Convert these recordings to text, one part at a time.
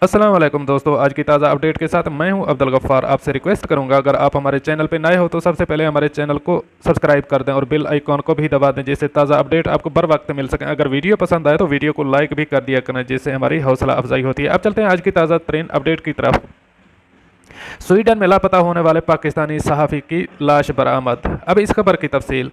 अस्सलाम वालेकुम दोस्तों, आज की ताज़ा अपडेट के साथ मैं हूं अब्दुल गफ्फार। आपसे रिक्वेस्ट करूंगा, अगर आप हमारे चैनल पर नए हो तो सबसे पहले हमारे चैनल को सब्सक्राइब कर दें और बेल आइकॉन को भी दबा दें, जिससे ताज़ा अपडेट आपको बर वक्त मिल सके। अगर वीडियो पसंद आए तो वीडियो को लाइक भी कर दिया करें, जिससे हमारी हौसला अफजाई होती है। अब चलते हैं आज की ताज़ा तरीन अपडेट की तरफ। स्वीडन में लापता होने वाले पाकिस्तानी सहाफ़ी की लाश बरामद। अब इस खबर की तफसील।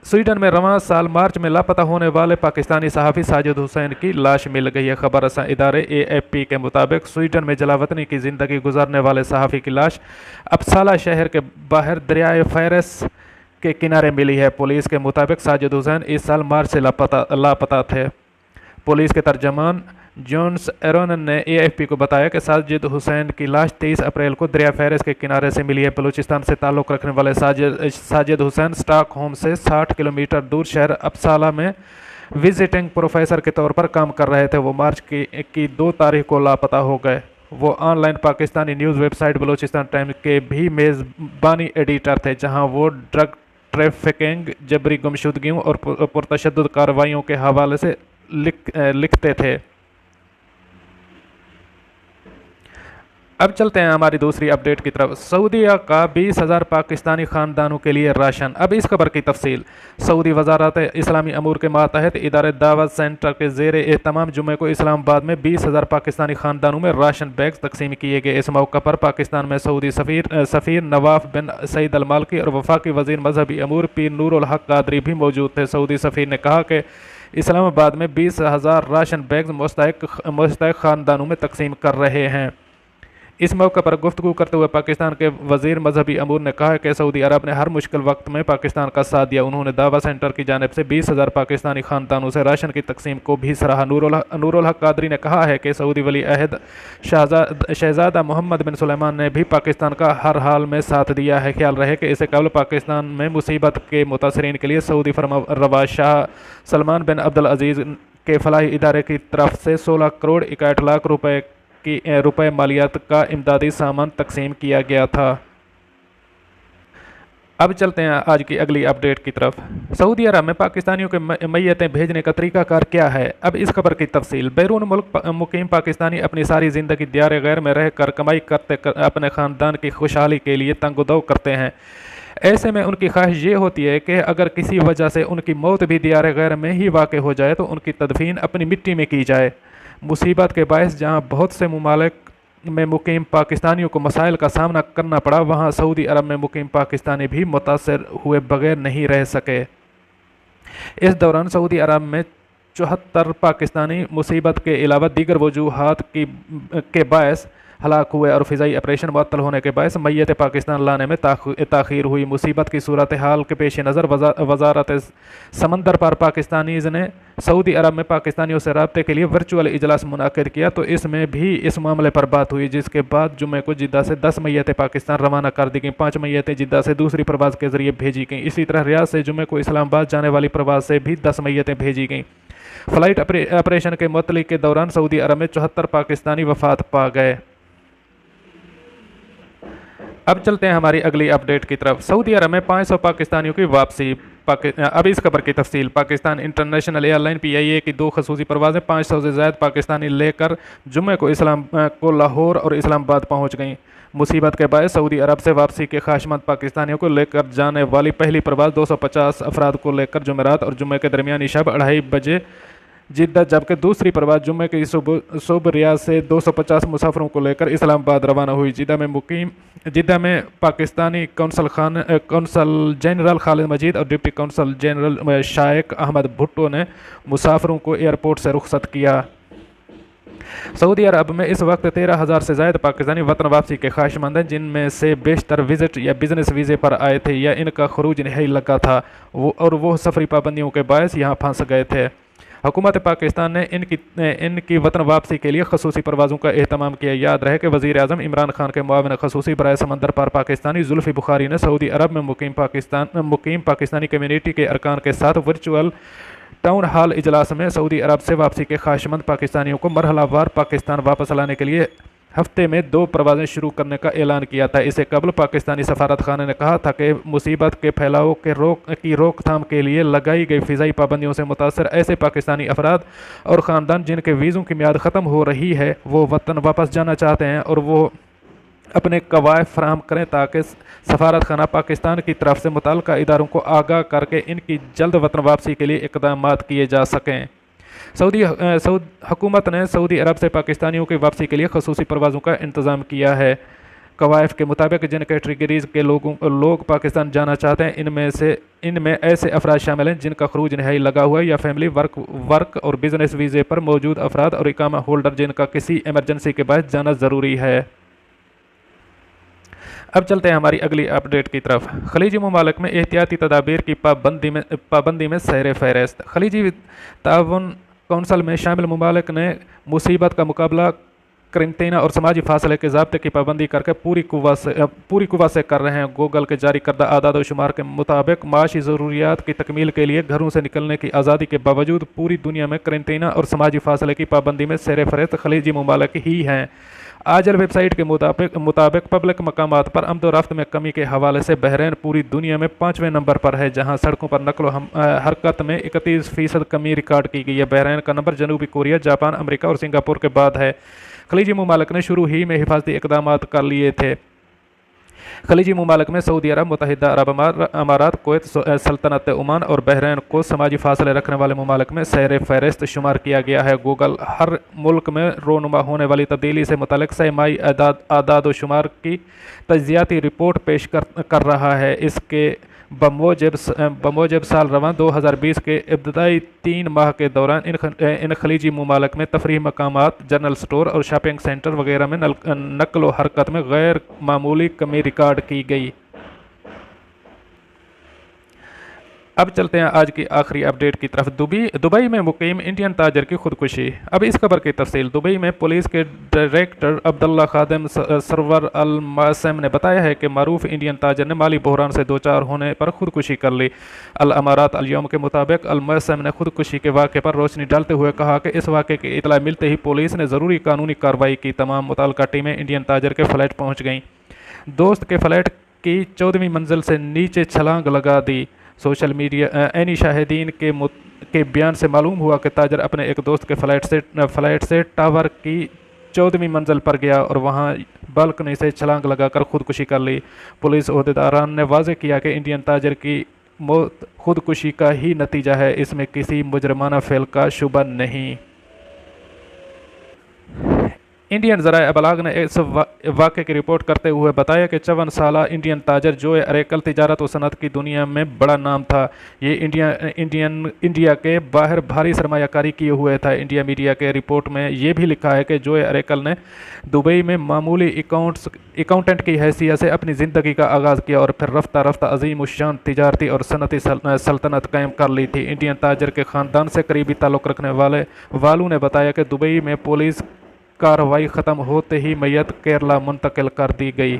स्वीडन में रवां साल मार्च में लापता होने वाले पाकिस्तानी सहाफ़ी साजिद हुसैन की लाश मिल गई है। खबर रसां इदारे AFP के मुताबिक स्वीडन में जलावतनी की ज़िंदगी गुजारने वाले सहाफ़ी की लाश अपसाला शहर के बाहर दरियाए फैरस के किनारे मिली है। पुलिस के मुताबिक साजिद हुसैन इस साल मार्च से लापता थे। पुलिस के तर्जमान जोन्स एरोन ने AFP को बताया कि साजिद हुसैन की लाश 23 अप्रैल को दरिया फैरस के किनारे से मिली है। बलूचिस्तान से ताल्लुक़ रखने वाले साजिद हुसैन स्टॉकहोम से 60 किलोमीटर दूर शहर अपसाला में विजिटिंग प्रोफेसर के तौर पर काम कर रहे थे। वो मार्च की 2 तारीख को लापता हो गए। वो online Pakistani news website Balochistan times के भी मेज़बानी एडिटर थे, जहाँ वो ड्रग ट्रैफिकिंग, जबरी गुमशुदगियों और पुरतशद्दुद कार्रवाइयों के हवाले से लिखते थे। अब चलते हैं हमारी दूसरी अपडेट की तरफ। सऊदीया का 20,000 पाकिस्तानी ख़ानदानों के लिए राशन। अब इस खबर की तफसील। सऊदी वजारत इस्लामी अमूर के मातहत इदारे दावत सेंटर के ज़ेर एहतमाम जुमे को इस्लामाबाद में 20,000 पाकिस्तानी ख़ानदानों में राशन बैग तकसीम किए गए। इस मौका पर पाकिस्तान में सऊदी सफ़ीर नवाफ बिन सईद अल मालकी और वफाकी वज़ीर मजहबी अमूर पीर नूरुल हक कादरी भी मौजूद थे। सऊदी सफ़ीर ने कहा कि इस्लामाबाद में 20,000 राशन बैग मुस्तहिक़ ख़ानदानों में तकसीम कर रहे हैं। इस मौके पर गुफ्तगू करते हुए पाकिस्तान के वज़ीर मजहबी अमूर ने कहा कि सऊदी अरब ने हर मुश्किल वक्त में पाकिस्तान का साथ दिया। उन्होंने दावा सेंटर की जानिब से 20,000 पाकिस्तानी ख़ानदानों से राशन की तकसीम को भी सराहा। नूरुल हक कादरी ने कहा है कि सऊदी वली अहद शहजादा मोहम्मद बिन सुलेमान ने भी पाकिस्तान का हर हाल में साथ दिया है। ख्याल रहे कि इससे कबल पाकिस्तान में मुसीबत के मुतासरीन के लिए सऊदी फरमारवा शाह सलमान बिन अब्दुल अजीज़ के फलाही इदारे की तरफ से 16 करोड़ 61 लाख रुपए मालियात का इमदादी सामान तकसीम किया गया था। अब चलते हैं आज की अगली अपडेट की तरफ। सऊदी अरब में पाकिस्तानियों के मैयतें भेजने का तरीकाकार क्या है? अब इस खबर की तफसील। बैरून मुल्क मुकीम पाकिस्तानी अपनी सारी ज़िंदगी दियार गैर में रह कर कमाई अपने ख़ानदान की खुशहाली के लिए तंगदो करते हैं। ऐसे में उनकी ख्वाहिश ये होती है कि अगर किसी वजह से उनकी मौत भी दियार गैर में ही वाक़ हो जाए तो उनकी तदफीन अपनी मिट्टी में की जाए। मुसीबत के बायस जहाँ बहुत से ममालिक में मुकीम पाकिस्तानियों को मसाइल का सामना करना पड़ा, वहाँ सऊदी अरब में मुकीम पाकिस्तानी भी मुतासर हुए बगैर नहीं रह सके। इस दौरान सऊदी अरब में 74 पाकिस्तानी मुसीबत के अलावा दीगर वजूहात के बायस हलाक हुए और फ़िज़ाई ऑपरेशन मुअत्तल होने के बायस मैयत पाकिस्तान लाने में ताख़ीर हुई। मुसीबत की सूरत हाल के पेश नज़र वजारत समंदर पर पाकिस्तानीज़ ने सऊदी अरब में पाकिस्तानियों से रब्ते के लिए वर्चुअल इजलास मुनाकिद किया, तो इसमें भी इस मामले पर बात हुई, जिसके बाद जुमे को जिद्दा से 10 मैयतें पाकिस्तान रवाना कर दी गईं। 5 मैयतें जिद्दा से दूसरी प्रवास के ज़रिए भेजी गईं। इसी तरह रियाद से जुमे को इस्लामाबाद जाने वाली प्रवास से भी 10 मैयतें भेजी गईं। फ़्लाइट ऑपरेशन के मुअत्तली के दौरान सऊदी अरब में 74 पाकिस्तानी वफ़ात पा गए। अब चलते हैं हमारी अगली अपडेट की तरफ। सऊदी अरब में 500 पाकिस्तानियों की वापसी। अब इस खबर की तफसील। पाकिस्तान इंटरनेशनल एयरलाइन PIA की 2 खसूसी परवाज़ें 500 से ज़ायद पाकिस्तानी लेकर जुमे को लाहौर और इस्लामाबाद पहुँच गईं। मुसीबत के बायस सऊदी अरब से वापसी के ख्वाहिशमंद पाकिस्तानियों को लेकर जाने वाली पहली परवाज़ 250 अफराद को लेकर जुमेरात और जुमे के दरमियानी शब 2:30 बजे जिद्दा, जबकि दूसरी प्रवास जुम्मे की सुबह रियाद से 250 मुसाफिरों को लेकर इस्लामाबाद रवाना हुई। जिद्दा में पाकिस्तानी कौंसल जनरल खालिद मजीद और deputy consul general Shaikh Ahmed Bhutto ने मुसाफिरों को एयरपोर्ट से रुखसत किया। सऊदी अरब में इस वक्त 13,000 से ज़ायद पाकिस्तानी वतन वापसी के ख्वाहिशमंद हैं, जिनमें से बेशतर विजिट या बिजनेस वीज़े पर आए थे या इनका खरूज नहीं लगा था और वो सफरी पाबंदियों के बायस यहाँ फंस गए थे। हुकूमत पाकिस्तान ने इनकी वतन वापसी के लिए खसूसी परवाज़ों का एहतमाम किया। याद रहे कि वज़ीर आज़म इमरान खान के मुआविन खसूसी बराए समंदर पार पाकिस्तानी जुल्फ़ी बुखारी ने सऊदी अरब में मुकीम पाकिस्तानी कम्यूनिटी के अरकान के साथ वर्चुअल टाउन हॉल इजलास में सऊदी अरब से वापसी के ख्वाहिशमंद पाकिस्तानियों को मरहलावार पाकिस्तान वापस लाने के लिए हफ्ते में 2 परवाज़ें शुरू करने का ऐलान किया था। इससे कबल पाकिस्तानी सफारत खाने ने कहा था कि मुसीबत के फैलाव की रोकथाम के लिए लगाई गई फ़िज़ाई पाबंदियों से मुतासर ऐसे पाकिस्तानी अफराद और ख़ानदान जिनके वीज़ों की मियाद ख़त्म हो रही है वो वतन वापस जाना चाहते हैं और वो अपने कवायद फराहम करें ताकि सफारत खाना पाकिस्तान की तरफ से मुतल्लिका इदारों को आगाह करके इनकी जल्द वतन वापसी के लिए इक़दाम किए जा सकें। सऊदी हुकूमत ने सऊदी अरब से पाकिस्तानियों की वापसी के लिए खसूसी परवाज़ों का इंतज़ाम किया है। कवायद के मुताबिक जिन कैटेगरीज़ के लोग पाकिस्तान जाना चाहते हैं इनमें ऐसे अफराद शामिल हैं जिनका खरूज नहाई लगा हुआ है या फैमिली वर्क और बिजनेस वीज़े पर मौजूद अफराद और इकामा होल्डर जिनका किसी एमरजेंसी के बायस जाना ज़रूरी है। अब चलते हैं हमारी अगली अपडेट की तरफ। खलीजी ममालिक में एहतियाती तदाबीर की पाबंदी में सैर फहरिस्त। खलीजी ताउन कौंसल में शामिल ममालिक ने मुसीबत का मुकाबला क्वारंटीन और समाजी फासले के ज़ाब्ते की पाबंदी करके पूरी कुव्वत से कर रहे हैं। गूगल के जारी करदा आदाद व शुमार के मुताबिक माशी ज़रूरियात की तकमील के लिए घरों से निकलने की आज़ादी के बावजूद पूरी दुनिया में क्वारंटीन और समाजी फासले की पाबंदी में सैर फहरिस्त खलीजी ममालिक ही हैं। आजल वेबसाइट के मुताबिक पब्लिक मकामात पर आमदोरफ्त में कमी के हवाले से बहरीन पूरी दुनिया में 5वें नंबर पर है, जहां सड़कों पर नकलो हरकत में 31% कमी रिकॉर्ड की गई है। बहरीन का नंबर जनूबी कोरिया, जापान, अमेरिका और सिंगापुर के बाद है। खलीजी ममालिक ने शुरू ही में हिफाजती इक़दाम कर लिए थे। खलीजी ममालिक में सऊदी अरब, मुत्तहिदा अरब अमारात, कुवैत, सल्तनत ओमान और बहरीन को समाजी फासले रखने वाले ममालिक में सैर फहरिस्त शुमार किया गया है। गूगल हर मुल्क में रोनुमा होने वाली तब्दीली से मुतल्लिक़ सहमाई आदाद व शुमार की तजियाती रिपोर्ट पेश कर रहा है। इसके बमोजब साल रवां 2020 के इब्तदाई 3 माह के दौरान इन खलीजी ममालिक में तफरीह मकामात, जनरल स्टोर और शॉपिंग सेंटर वगैरह में नकलो हरकत में गैर मामूली कमी रिकॉर्ड की गई। अब चलते हैं आज की आखिरी अपडेट की तरफ। दुबई में मुकीम इंडियन ताजर की खुदकुशी। अब इस खबर की तफसील। दुबई में पुलिस के डायरेक्टर अब्दुल्ला खादिम सरवर अल मासम ने बताया है कि मारूफ इंडियन ताजर ने माली बहरान से दो चार होने पर खुदकुशी कर ली। अल अमारात अल यौम के मुताबिक अल मासम ने खुदकुशी के वाक़े पर रोशनी डालते हुए कहा कि इस वाक़े की इतला मिलते ही पुलिस ने ज़रूरी कानूनी कार्रवाई की। तमाम मुतल्लिका टीमें इंडियन ताजर के फ्लैट पहुँच गईं। दोस्त के फ्लैट की 14वीं मंजिल से नीचे छलांग लगा दी। सोशल मीडिया एनी शाहिदीन के बयान से मालूम हुआ कि ताजर अपने एक दोस्त के फ्लैट से टावर की 14वीं मंजिल पर गया और वहां बालकनी से छलांग लगाकर खुदकुशी कर ली। पुलिस ओहदेदारान ने वाज़ेह किया कि इंडियन ताजर की मौत खुदकुशी का ही नतीजा है, इसमें किसी मुजरमाना फेल का शुबा नहीं। इंडियन ज़राए अबलाग ने इस वाक़े की रिपोर्ट करते हुए बताया कि 54 साला इंडियन ताजर जो अरेकल तिजारत व सनत की दुनिया में बड़ा नाम था, ये इंडिया के बाहर भारी सरमायाकारी किए हुए था। इंडिया मीडिया के रिपोर्ट में ये भी लिखा है कि जो अरेकल ने दुबई में मामूली अकाउंटेंट की हैसियत से अपनी ज़िंदगी का आगाज़ किया और फिर रफ्ता रफ्ता अजीम उशान तिजारती और सनती सल्तनत कायम कर ली थी। इंडियन ताजर के ख़ानदान से करीबी ताल्लुक़ रखने वालों ने बताया कि दुबई में पुलिस कार्रवाई ख़त्म होते ही मैयत केरला मुंतकिल कर दी गई।